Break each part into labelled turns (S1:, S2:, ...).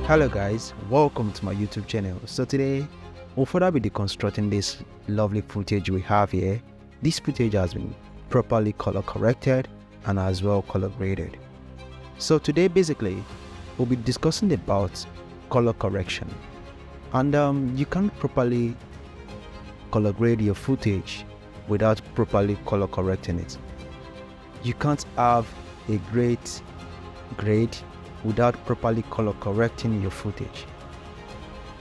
S1: Hello guys, welcome to my YouTube channel. So today we'll further be deconstructing this lovely footage we have here. This footage has been properly color corrected and as well color graded. So today basically we'll be discussing about color correction, and you can't properly color grade your footage without properly color correcting it. You can't have a great grade without properly color correcting your footage.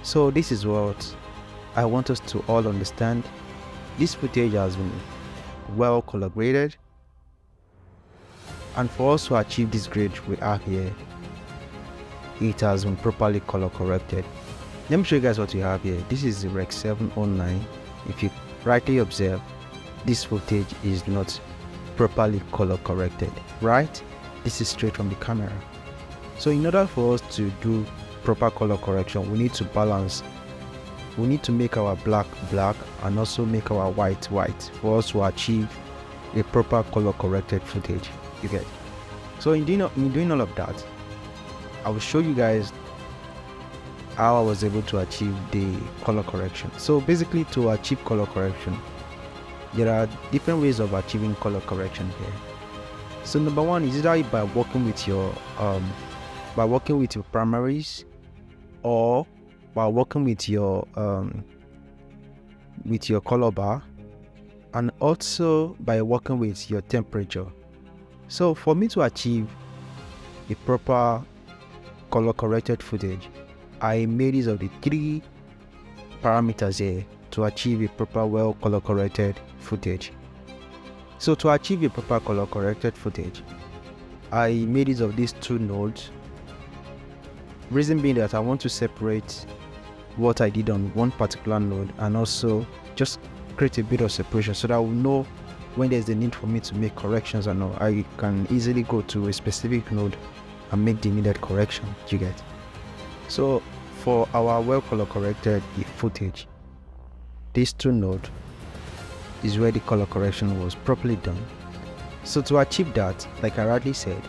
S1: So this is what I want us to all understand. This footage has been well color graded, and for us to achieve this grade we have here, it has been properly color corrected. Let me show you guys what we have here. This is the Rec 709. If you rightly observe, this footage is not properly color corrected, right? This is straight from the camera. So in order for us to do proper color correction, we need to balance. We need to make our black black and also make our white white for us to achieve a proper color corrected footage. You get? So in doing all of that, I will show you guys how I was able to achieve the color correction. So basically, to achieve color correction, there are different ways of achieving color correction here. So number one is either by working with your primaries, or by working with your color bar, and also by working with your temperature. So for me to achieve a proper color corrected footage, I made use of the three parameters here to achieve a proper well color corrected footage. So to achieve a proper color corrected footage, I made use of these two nodes. Reason being that I want to separate what I did on one particular node and also just create a bit of separation so that I will know when there's the need for me to make corrections, and I can easily go to a specific node and make the needed correction. You get? So for our well color corrected footage, this two node is where the color correction was properly done. So to achieve that, like I rightly said,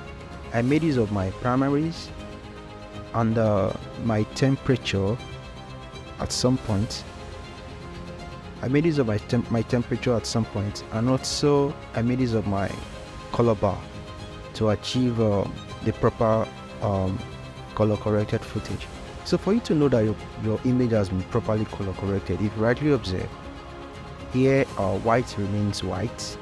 S1: I made use of my primaries and my temperature at some point. I made use of my temperature at some point, and also I made use of my color bar to achieve the proper color corrected footage. So for you to know that your image has been properly color corrected, if you rightly observe, here white remains white.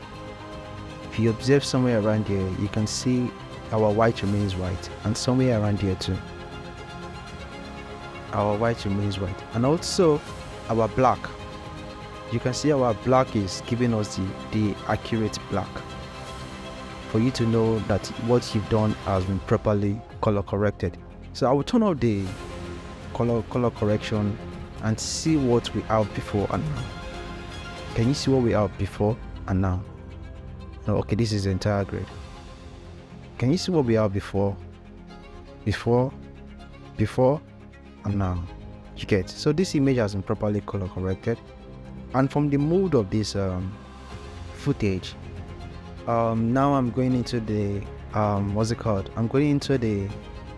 S1: If you observe somewhere around here, you can see our white remains white, and somewhere around here too, our white remains white, and also our black. You can see our black is giving us the accurate black, for you to know that what you've done has been properly color corrected. So I will turn off the color correction and see what we have before and now. Can you see what we have before and now? No, okay, this is the entire grade. Can you see what we have before and now? You get? So this image has been properly color corrected, and from the mood of this footage, now I'm going into the what's it called? I'm going into the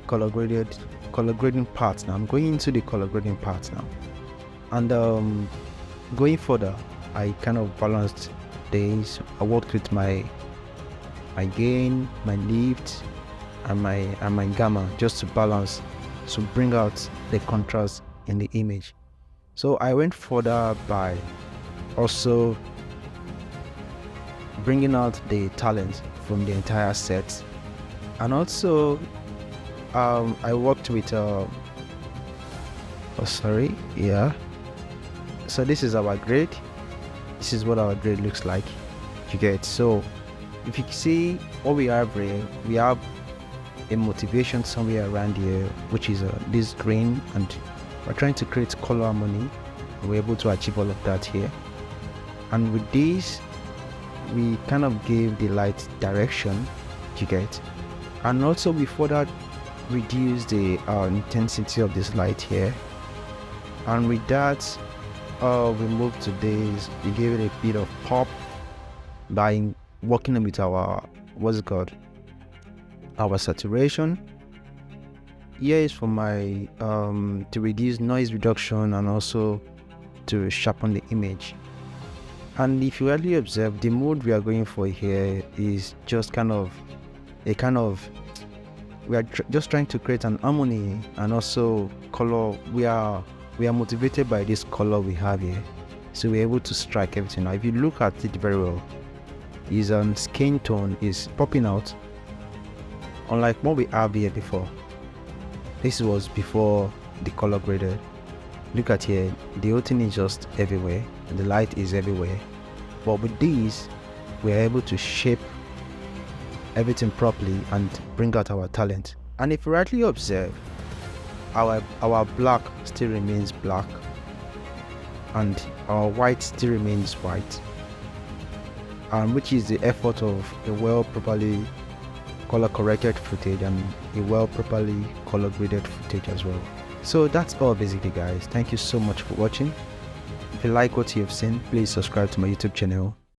S1: color grading part now. And going further, I kind of balanced these. I worked with my gain, my lift, and my gamma, just to balance, to bring out the contrast in the image. So I went further by also bringing out the talent from the entire set, and also I worked with so this is our grade. This is what our grade looks like. You get? So if you see what we have here, we have a motivation somewhere around here, which is this green, and we're trying to create color harmony. We're able to achieve all of that here, and with this we kind of gave the light direction. You get? And also we further reduce the intensity of this light here, and with that we moved to this. We gave it a bit of pop by working with our our saturation, here is for my to reduce noise reduction and also to sharpen the image. And if you really observe, the mode we are going for here is just we are just trying to create an harmony and also color. We are motivated by this color we have here, so we're able to strike everything. Now if you look at it very well, his skin tone is popping out, unlike what we have here before. This was before the color graded. Look at here, the whole thing is just everywhere and the light is everywhere. But with these, we're able to shape everything properly and bring out our talent. And if you rightly observe, our black still remains black and our white still remains white, and which is the effort of a well properly color corrected footage and a well properly color graded footage as well. So that's all basically, guys. Thank you so much for watching. If you like what you've seen, please subscribe to my YouTube channel